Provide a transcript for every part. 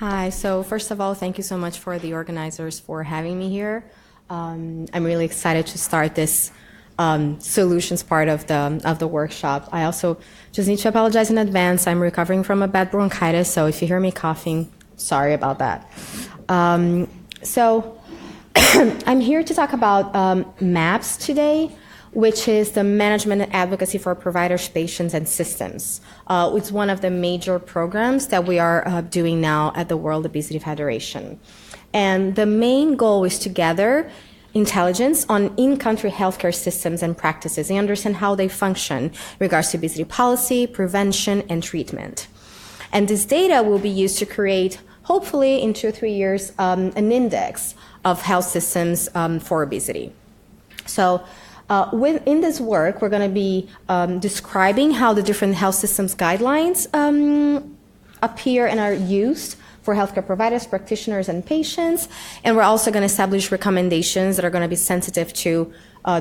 Hi. So first of all, thank you so much for the organizers for having me here. I'm really excited to start this solutions part of the workshop. I also just need to apologize in advance. I'm recovering from a bad bronchitis, so if you hear me coughing, sorry about that. So I'm here to talk about MAPS today, which is the Management and Advocacy for Providers, Patients, and Systems. It's one of the major programs that we are doing now at the World Obesity Federation. And the main goal is to gather intelligence on in-country healthcare systems and practices and understand how they function in regards to obesity policy, prevention, and treatment. And this data will be used to create, hopefully in 2 or 3 years, an index of health systems for obesity. So in this work, we're going to be describing how the different health systems guidelines appear and are used for healthcare providers, practitioners, and patients. And we're also going to establish recommendations that are going to be sensitive to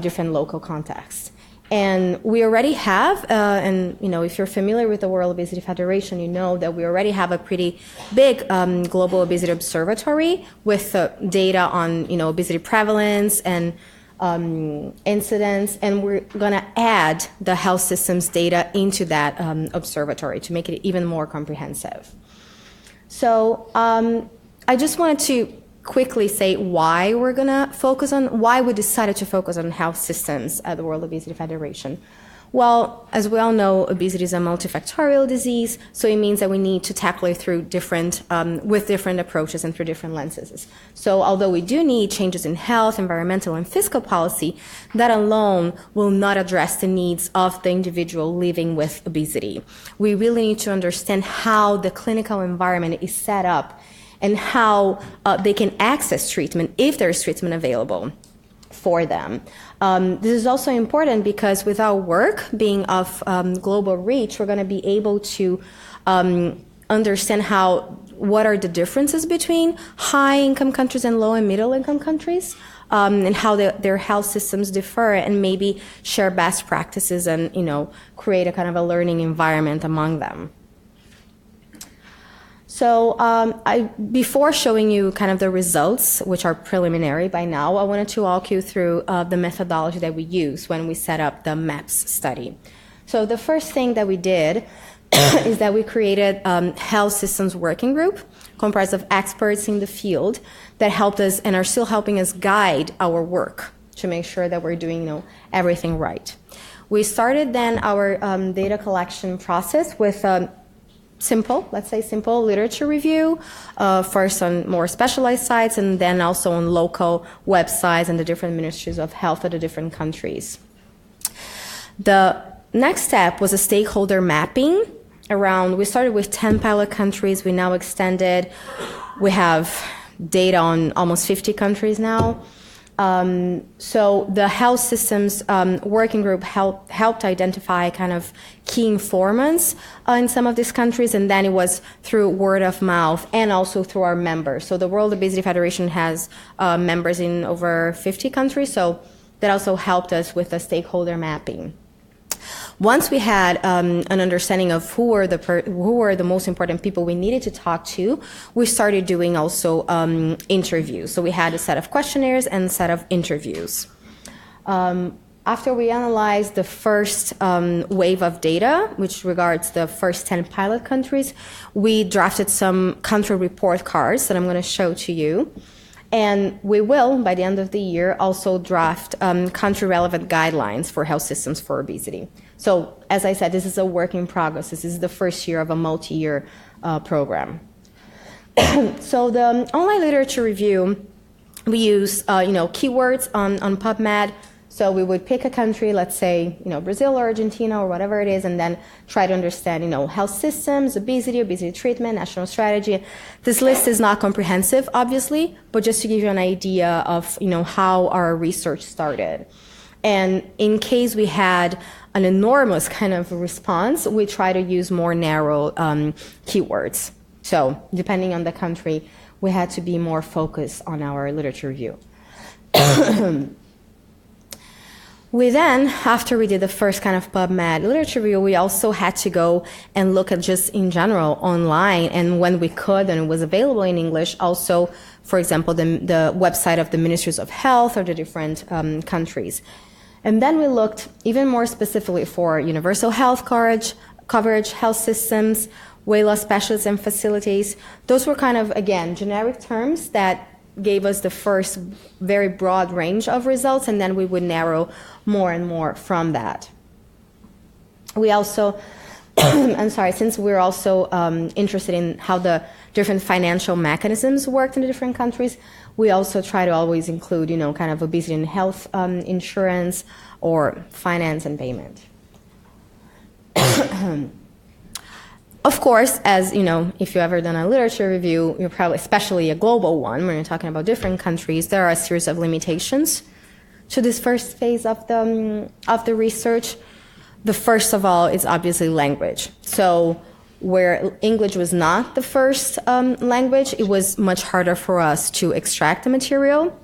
different local contexts. And we already have, and if you're familiar with the World Obesity Federation, you know that we already have a pretty big global obesity observatory with data on obesity prevalence and incidents, and we're going to add the health systems data into that observatory to make it even more comprehensive. So I just wanted to quickly say why we decided to focus on health systems at the World Obesity Federation. Well, as we all know, obesity is a multifactorial disease, so it means that we need to tackle it through with different approaches and through different lenses. So although we do need changes in health, environmental, and fiscal policy, that alone will not address the needs of the individual living with obesity. We really need to understand how the clinical environment is set up and how they can access treatment if there is treatment available for them. This is also important because with our work being of global reach, we're going to be able to understand what are the differences between high-income countries and low- and middle-income countries, and how their health systems differ, and maybe share best practices and create a kind of a learning environment among them. So before showing you kind of the results, which are preliminary by now, I wanted to walk you through the methodology that we use when we set up the MAPS study. So the first thing that we did is that we created a health systems working group comprised of experts in the field that helped us and are still helping us guide our work to make sure that we're doing everything right. We started then our data collection process with simple literature review, first on more specialized sites and then also on local websites and the different ministries of health of the different countries. The next step was a stakeholder mapping we started with 10 pilot countries. We now extended. We have data on almost 50 countries now. So the health systems working group helped identify kind of key informants in some of these countries, and then it was through word of mouth and also through our members. So the World Obesity Federation has members in over 50 countries, so that also helped us with the stakeholder mapping. Once we had an understanding of who were the most important people we needed to talk to, we started doing also interviews. So we had a set of questionnaires and a set of interviews. After we analyzed the first wave of data, which regards the first 10 pilot countries, we drafted some country report cards that I'm going to show to you. And we will, by the end of the year, also draft country-relevant guidelines for health systems for obesity. So, as I said, this is a work in progress. This is the first year of a multi-year program. So the online literature review, we use keywords on PubMed. So we would pick a country, let's say Brazil or Argentina or whatever it is, and then try to understand health systems, obesity treatment, national strategy. This list is not comprehensive, obviously, but just to give you an idea of how our research started. And in case we had an enormous kind of response, we try to use more narrow keywords. So depending on the country, we had to be more focused on our literature review. We then, after we did the first kind of PubMed literature review, we also had to go and look at just in general online, and when we could and it was available in English, also, for example, the website of the Ministries of Health or the different countries. And then we looked even more specifically for universal health coverage, health systems, weight loss specialists and facilities. Those were kind of, again, generic terms that gave us the first very broad range of results, and then we would narrow more and more from that. We also, I'm sorry, since we're also interested in how the different financial mechanisms worked in the different countries, we also try to always include, kind of obesity and health insurance or finance and payment. Of course, as if you've ever done a literature review, you're probably, especially a global one, when you're talking about different countries, there are a series of limitations to this first phase of the research. The first of all is obviously language. So where English was not the first language, it was much harder for us to extract the material.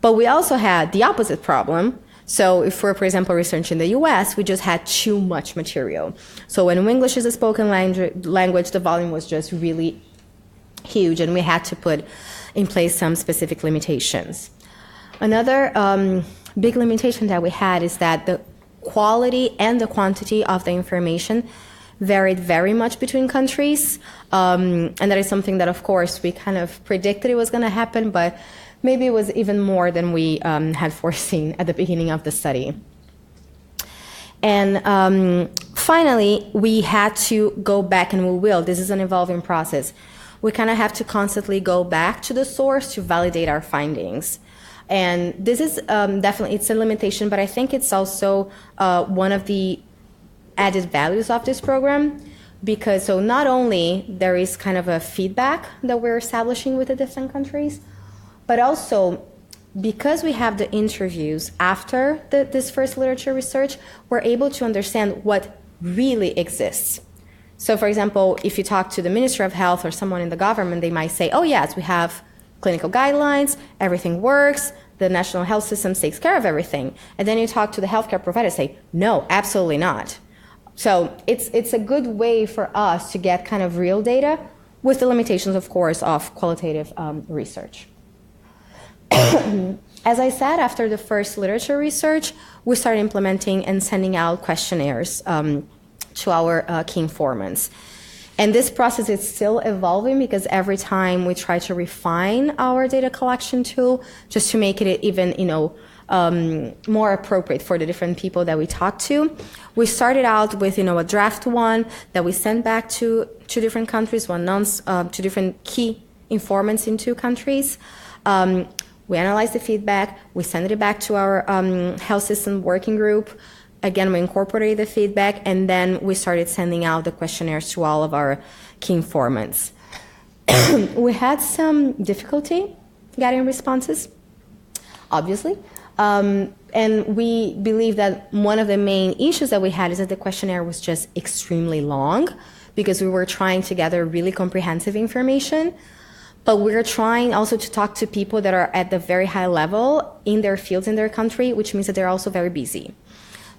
But we also had the opposite problem. So if we're, for example, researching in the US, we just had too much material. So when English is a spoken language, the volume was just really huge, and we had to put in place some specific limitations. Another big limitation that we had is that the quality and the quantity of the information varied very much between countries. And that is something that, of course, we kind of predicted it was going to happen, but maybe it was even more than we had foreseen at the beginning of the study. And finally, we had to go back, and we will. This is an evolving process. We kind of have to constantly go back to the source to validate our findings. And this is definitely, it's a limitation, but I think it's also one of the added values of this program, because so not only there is kind of a feedback that we're establishing with the different countries, but also because we have the interviews after this first literature research, we're able to understand what really exists. So for example, if you talk to the Minister of Health or someone in the government, they might say, oh yes, we have clinical guidelines, everything works, the national health system takes care of everything. And then you talk to the healthcare provider, say, no, absolutely not. So it's a good way for us to get kind of real data with the limitations, of course, of qualitative research. As I said, after the first literature research, we started implementing and sending out questionnaires to our key informants. And this process is still evolving because every time we try to refine our data collection tool just to make it even, more appropriate for the different people that we talk to. We started out with, a draft one that we sent back to different countries, to different key informants in 2 countries. We analyzed the feedback, we sent it back to our health system working group. Again, we incorporated the feedback, and then we started sending out the questionnaires to all of our key informants. We had some difficulty getting responses, obviously. And we believe that one of the main issues that we had is that the questionnaire was just extremely long because we were trying to gather really comprehensive information. But we're trying also to talk to people that are at the very high level in their fields, in their country, which means that they're also very busy.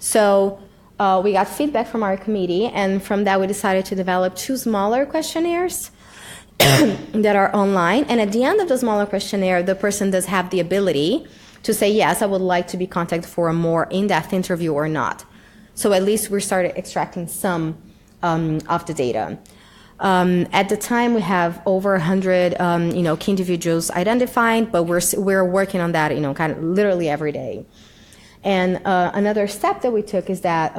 So we got feedback from our committee, and from that we decided to develop 2 smaller questionnaires that are online. And at the end of the smaller questionnaire, the person does have the ability to say, yes, I would like to be contacted for a more in-depth interview or not. So at least we started extracting some of the data. At the time, we have over 100, key individuals identified, but we're working on that, kind of literally every day. And another step that we took is that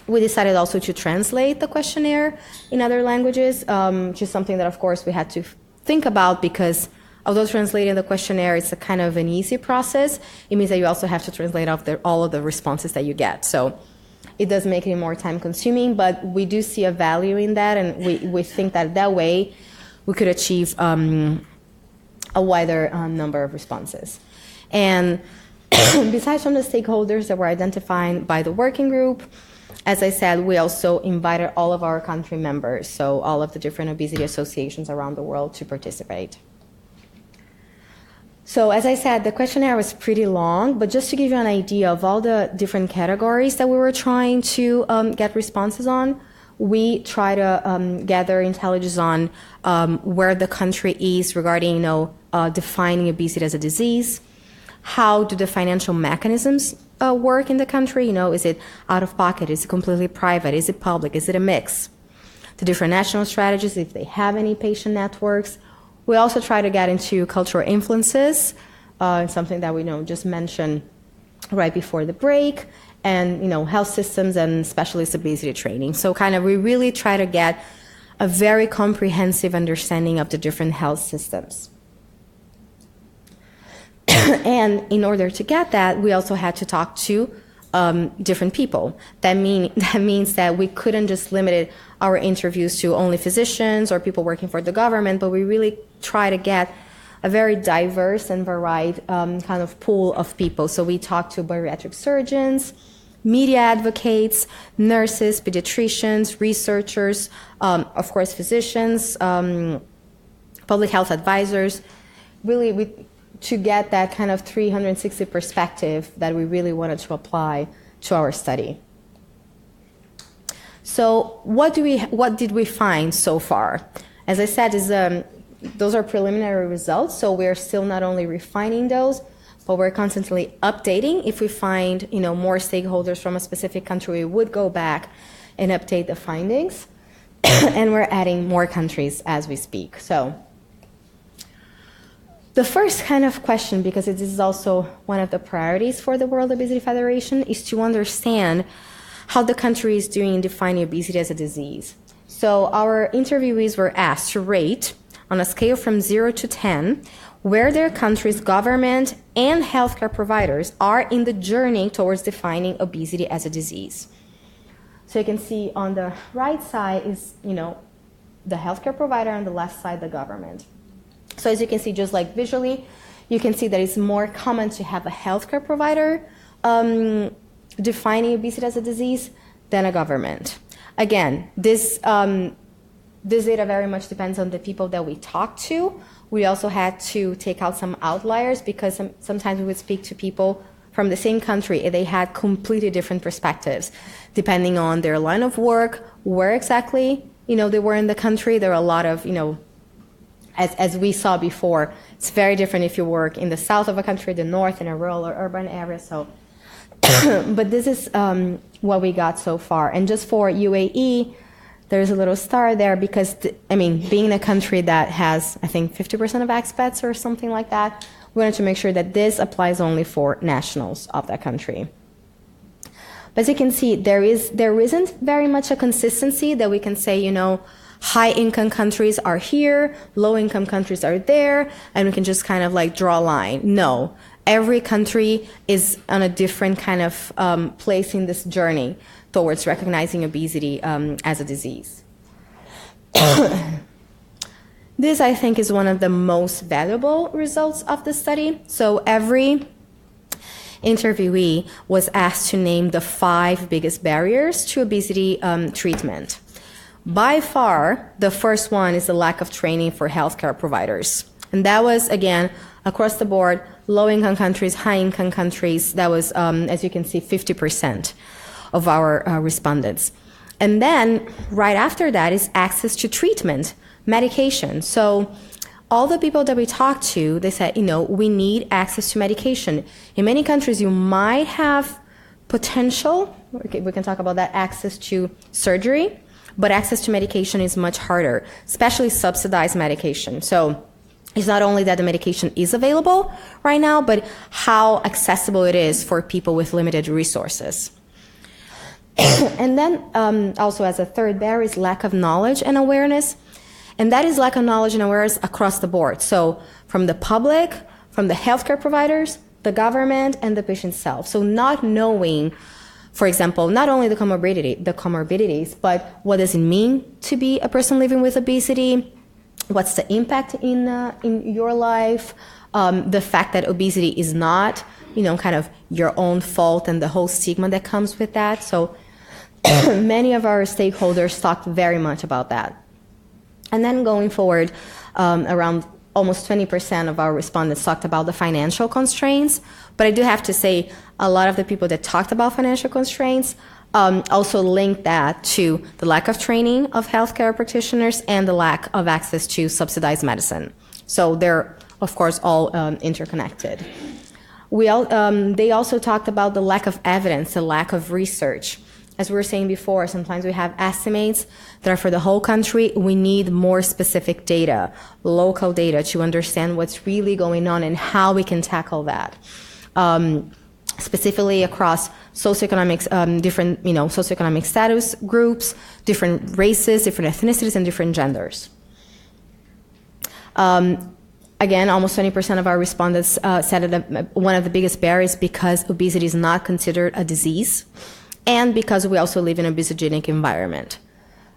we decided also to translate the questionnaire in other languages, which is something that, of course, we had to think about because although translating the questionnaire is a kind of an easy process, it means that you also have to translate all of the responses that you get. So it does make it more time consuming, but we do see a value in that, and we think that way we could achieve a wider number of responses. And besides from the stakeholders that were identified by the working group, as I said, we also invited all of our country members, so all of the different obesity associations around the world to participate. So as I said, the questionnaire was pretty long, but just to give you an idea of all the different categories that we were trying to get responses on, we try to gather intelligence on where the country is regarding, defining obesity as a disease. How do the financial mechanisms work in the country? Is it out of pocket? Is it completely private? Is it public? Is it a mix? The different national strategies, if they have any patient networks. We also try to get into cultural influences, something that we just mentioned right before the break, and health systems and specialist obesity training. So we really try to get a very comprehensive understanding of the different health systems. And in order to get that, we also had to talk to different people. That means that we couldn't just limit our interviews to only physicians or people working for the government, but we really try to get a very diverse and varied kind of pool of people. So we talked to bariatric surgeons, media advocates, nurses, pediatricians, researchers, of course, physicians, public health advisors, really to get that kind of 360 perspective that we really wanted to apply to our study. So what did we find so far? As I said, those are preliminary results, so we're still not only refining those, but we're constantly updating. If we find more stakeholders from a specific country, we would go back and update the findings. And we're adding more countries as we speak. So the first kind of question, because this is also one of the priorities for the World Obesity Federation, is to understand how the country is doing in defining obesity as a disease. So our interviewees were asked to rate on a scale from 0 to 10 where their country's government and healthcare providers are in the journey towards defining obesity as a disease. So you can see on the right side is, the healthcare provider, on the left side, the government. So as you can see, just like visually, you can see that it's more common to have a healthcare provider defining obesity as a disease than a government. Again, this data very much depends on the people that we talk to. We also had to take out some outliers because sometimes we would speak to people from the same country and they had completely different perspectives depending on their line of work, where exactly they were in the country. There are a lot of as we saw before, it's very different if you work in the south of a country, the north, in a rural or urban area. So, but this is what we got so far. And just for UAE, there's a little star there because, being a country that has, I think, 50% of expats or something like that, we wanted to make sure that this applies only for nationals of that country. But as you can see, there isn't very much a consistency that we can say, high-income countries are here, low-income countries are there, and we can just kind of draw a line. No, every country is on a different kind of place in this journey towards recognizing obesity as a disease. This, I think, is one of the most valuable results of the study. So every interviewee was asked to name the 5 biggest barriers to obesity treatment. By far, the first one is the lack of training for healthcare providers. And that was, again, across the board, low-income countries, high-income countries. That was, as you can see, 50% of our respondents. And then, right after that is access to treatment, medication. So all the people that we talked to, they said, we need access to medication. In many countries, you might have potential, we can talk about that, access to surgery, but access to medication is much harder, especially subsidized medication. So it's not only that the medication is available right now, but how accessible it is for people with limited resources. And then also as a third barrier is lack of knowledge and awareness. And that is lack of knowledge and awareness across the board. So from the public, from the healthcare providers, the government, and the patient self. So not knowing, for example, not only the comorbidities, but what does it mean to be a person living with obesity? What's the impact in your life? The fact that obesity is not, kind of your own fault and the whole stigma that comes with that. So many of our stakeholders talked very much about that. And then going forward, around almost 20% of our respondents talked about the financial constraints. But I do have to say, a lot of the people that talked about financial constraints also linked that to the lack of training of healthcare practitioners and the lack of access to subsidized medicine. So they're, of course, all interconnected. They also talked about the lack of evidence, the lack of research. As we were saying before, sometimes we have estimates that are for the whole country. We need more specific data, local data, to understand what's really going on and how we can tackle that. Specifically across socioeconomic, different socioeconomic status groups, different races, different ethnicities, and different genders. Again, almost 20% of our respondents said that one of the biggest barriers because obesity is not considered a disease, and because we also live in an obesogenic environment.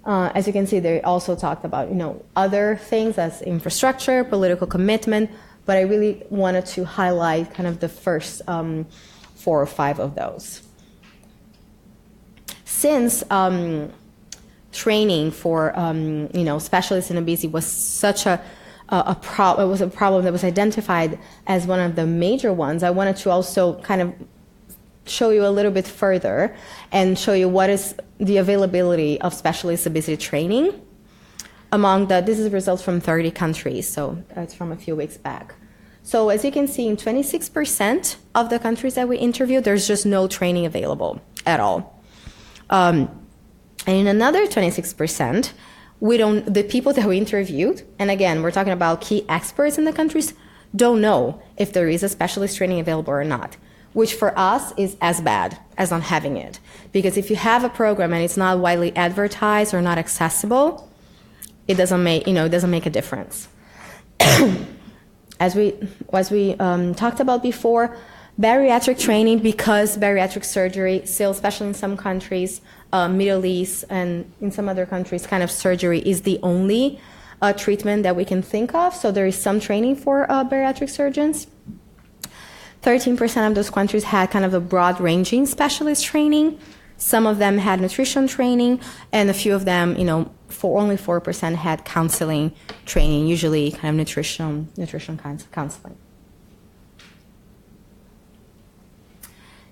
As you can see, they also talked about other things as infrastructure, political commitment, but I really wanted to highlight kind of the first 4 or 5 of those. Since training for specialists in obesity was such it was a problem that was identified as one of the major ones, I wanted to also kind of show you a little bit further and show you what is the availability of specialist obesity training this is results from 30 countries, so it's from a few weeks back. So as you can see, in 26% of the countries that we interviewed, there's just no training available at all. And in another 26%, the people that we interviewed, and again, we're talking about key experts in the countries, don't know if there is a specialist training available or not, which for us is as bad as not having it. Because if you have a program and it's not widely advertised or not accessible, it doesn't make a difference. As we talked about before, bariatric training, because bariatric surgery, still especially in some countries, Middle East and in some other countries, kind of surgery is the only treatment that we can think of. So there is some training for bariatric surgeons. 13% of those countries had kind of a broad-ranging specialist training. Some of them had nutrition training, and a few of them, only 4% had counseling training, usually kind of nutrition counseling.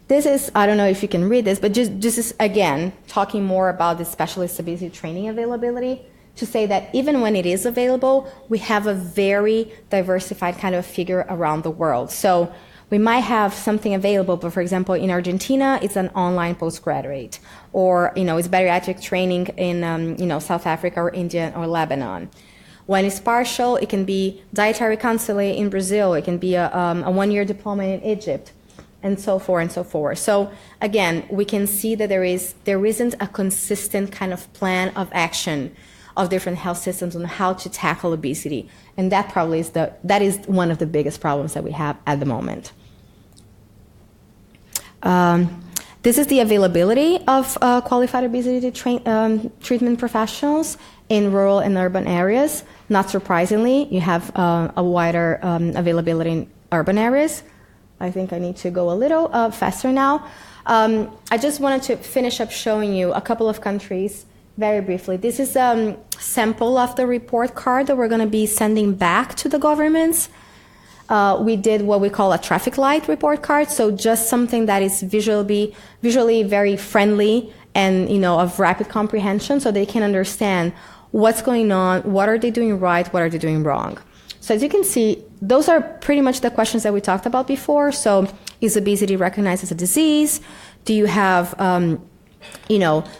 This is, I don't know if you can read this, but this is, again, talking more about the specialist obesity training availability, to say that even when it is available, we have a very diversified kind of figure around the world. So we might have something available, but for example, in Argentina, it's an online postgraduate, or it's bariatric training in South Africa or India or Lebanon. When it's partial, it can be dietary counseling in Brazil. It can be a 1-year diploma in Egypt, and so forth and so forth. So again, we can see that there isn't a consistent kind of plan of action of different health systems on how to tackle obesity, and that probably is one of the biggest problems that we have at the moment. This is the availability of qualified obesity treatment professionals in rural and urban areas. Not surprisingly, you have a wider availability in urban areas. I think I need to go a little faster now. I just wanted to finish up showing you a couple of countries very briefly. This is a sample of the report card that we're going to be sending back to the governments. We did what we call a traffic light report card, so just something that is visually very friendly and of rapid comprehension, so they can understand what's going on, what are they doing right, what are they doing wrong. So as you can see, those are pretty much the questions that we talked about before. So is obesity recognized as a disease? Do you have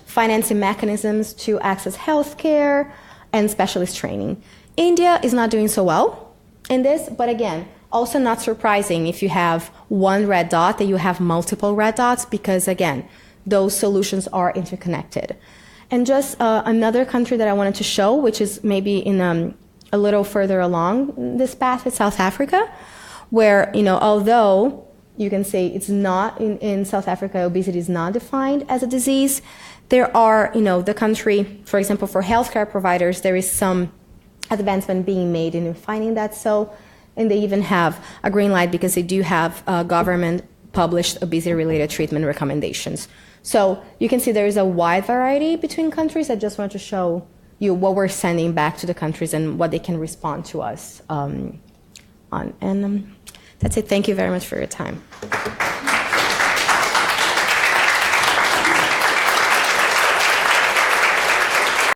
financing mechanisms to access healthcare and specialist training? India is not doing so well in this, but again, also not surprising if you have one red dot that you have multiple red dots, because again, those solutions are interconnected. And just another country that I wanted to show, which is maybe in a little further along this path, is South Africa, where although you can say it's not in South Africa, obesity is not defined as a disease, there are the country, for example, for healthcare providers, there is some advancement being made in finding that so. And they even have a green light because they do have government-published obesity-related treatment recommendations. So you can see there is a wide variety between countries. I just wanted to show what we're sending back to the countries and what they can respond to us on. And that's it. Thank you very much for your time.